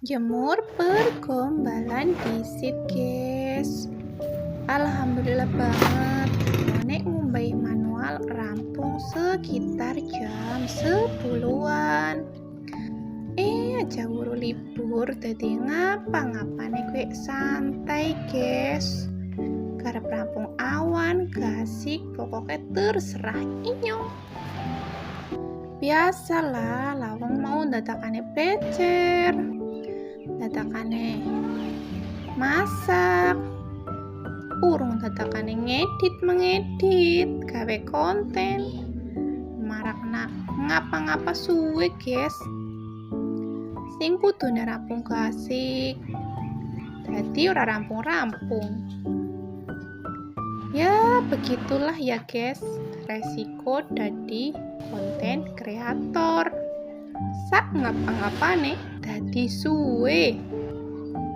Jemur pergombalan disit, guys. Alhamdulillah banget. Nek ngumbai manual rampung sekitar jam 10-an. Aja wuru libur dadi ngapa-ngapane kue santai, guys. Karep rampung awan, gasik, pokoknya terserah inyo. Biasalah, lawang mau datakane pecer, datakane masak, urung datakane mengedit, gawe konten, marak ngapa-ngapa suwe, guys. Sing kudune rampung gasik, dadi ora rampung-rampung. Ya, begitulah ya, guys. Resiko dadi konten kreator. Sak ngapa-ngapane dadi suwe.